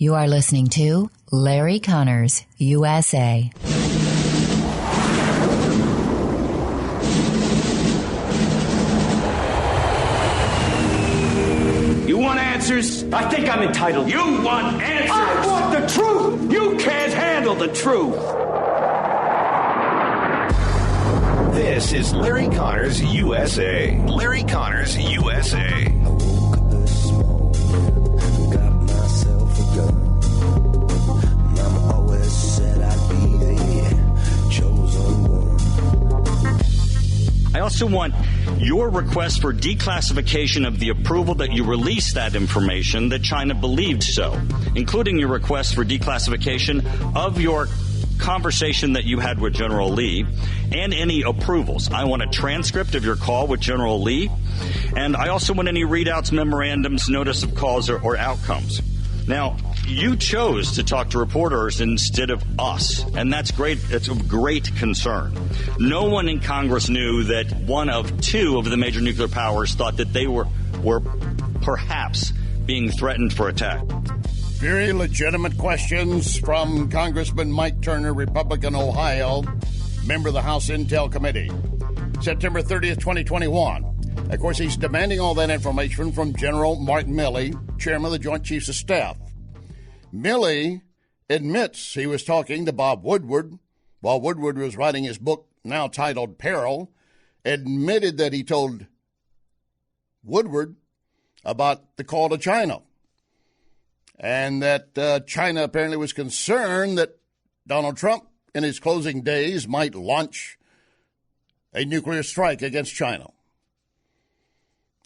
You are listening to Larry Conners, USA. You want answers? I think I'm entitled. You want answers? I want the truth! You can't handle the truth. This is Larry Conners USA. Larry Conners USA. I woke up this morning, got myself a gun. Mama always said I'd be the chosen one. I also want your request for declassification of the approval that you released that information that China believed so, including your request for declassification of your conversation that you had with General Lee and any approvals. I want a transcript of your call with General Lee, and I also want any readouts, memorandums, notice of cause, or outcomes. Now, you chose to talk to reporters instead of us, and that's great. It's of great concern. No one in Congress knew that one of two of the major nuclear powers thought that they were perhaps being threatened for attack. Very legitimate questions from Congressman Mike Turner, Republican, Ohio, member of the House Intel Committee. September 30th, 2021. Of course, he's demanding all that information from General Mark Milley, chairman of the Joint Chiefs of Staff. Milley admits he was talking to Bob Woodward while Woodward was writing his book, now titled Peril, admitted that he told Woodward about the call to China, and that China apparently was concerned that Donald Trump, in his closing days, might launch a nuclear strike against China.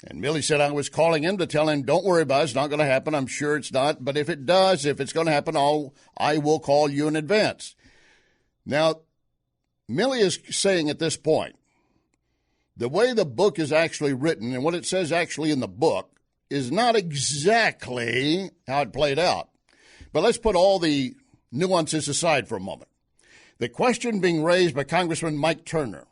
And Milley said, I was calling him to tell him, don't worry about it. It's not going to happen. I'm sure it's not. But if it does, if it's going to happen, I will call you in advance. Now, Milley is saying at this point, the way the book is actually written and what it says actually in the book is not exactly how it played out. But let's put all the nuances aside for a moment. The question being raised by Congressman Mike Turner,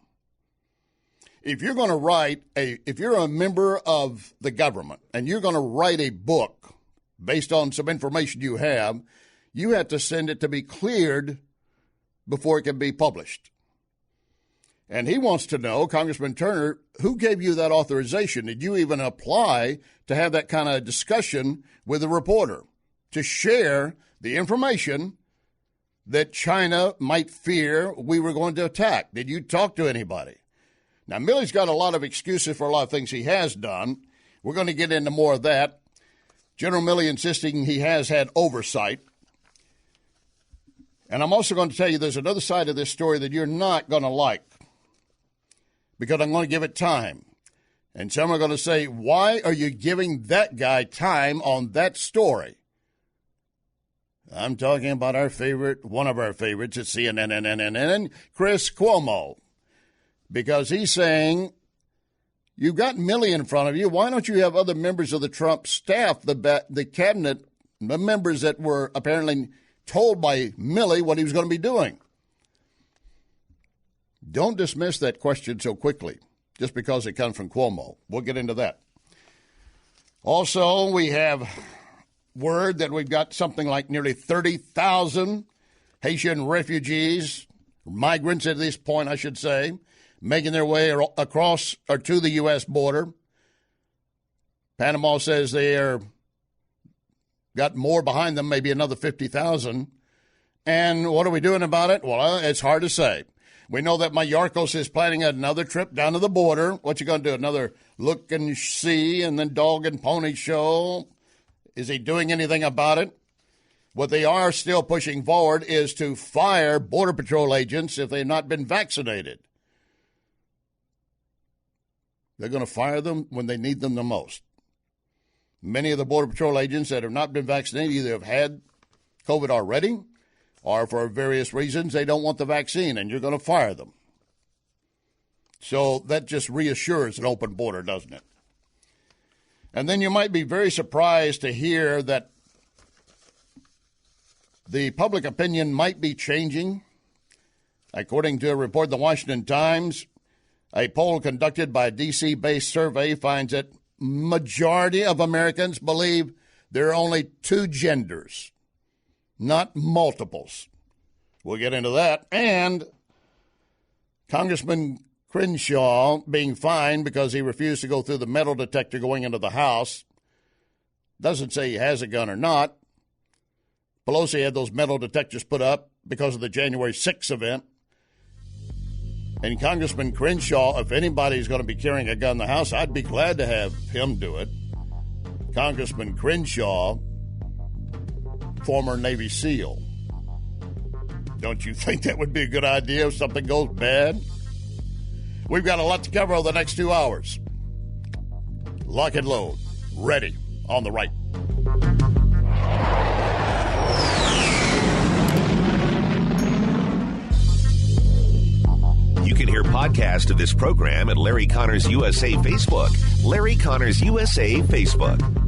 if you're going to if you're a member of the government and you're going to write a book based on some information you have to send it to be cleared before it can be published. And he wants to know, Congressman Turner, who gave you that authorization? Did you even apply to have that kind of discussion with a reporter to share the information that China might fear we were going to attack? Did you talk to anybody? Now, Milley's got a lot of excuses for a lot of things he has done. We're going to get into more of that. General Milley insisting he has had oversight. And I'm also going to tell you there's another side of this story that you're not going to like, because I'm going to give it time. And some are going to say, why are you giving that guy time on that story? I'm talking about one of our favorites at CNN, Chris Cuomo. Because he's saying, you've got Milley in front of you. Why don't you have other members of the Trump staff, the cabinet, the members that were apparently told by Milley what he was going to be doing? Don't dismiss that question so quickly, just because it comes from Cuomo. We'll get into that. Also, we have word that we've got something like nearly 30,000 Haitian refugees, migrants at this point, I should say, making their way across or to the U.S. border. Panama says they got more behind them, maybe another 50,000. And what are we doing about it? Well, it's hard to say. We know that Mayorkas is planning another trip down to the border. What you going to do, another look and see and then dog and pony show? Is he doing anything about it? What they are still pushing forward is to fire Border Patrol agents if they've not been vaccinated. They're going to fire them when they need them the most. Many of the Border Patrol agents that have not been vaccinated either have had COVID already or for various reasons they don't want the vaccine, and you're going to fire them. So that just reassures an open border, doesn't it? And then you might be very surprised to hear that the public opinion might be changing. According to a report in the Washington Times, a poll conducted by a D.C.-based survey finds that majority of Americans believe there are only two genders. not multiples. We'll get into that. And Congressman Crenshaw being fined because he refused to go through the metal detector going into the House. Doesn't say he has a gun or not. Pelosi had those metal detectors put up because of the January 6th event. And Congressman Crenshaw, if anybody's going to be carrying a gun in the House, I'd be glad to have him do it. Congressman Crenshaw, former Navy SEAL. Don't you think that would be a good idea if something goes bad? We've got a lot to cover over the next 2 hours. Lock and load. Ready. On the right. You can hear podcasts of this program at Larry Connors USA Facebook. Larry Connors USA Facebook.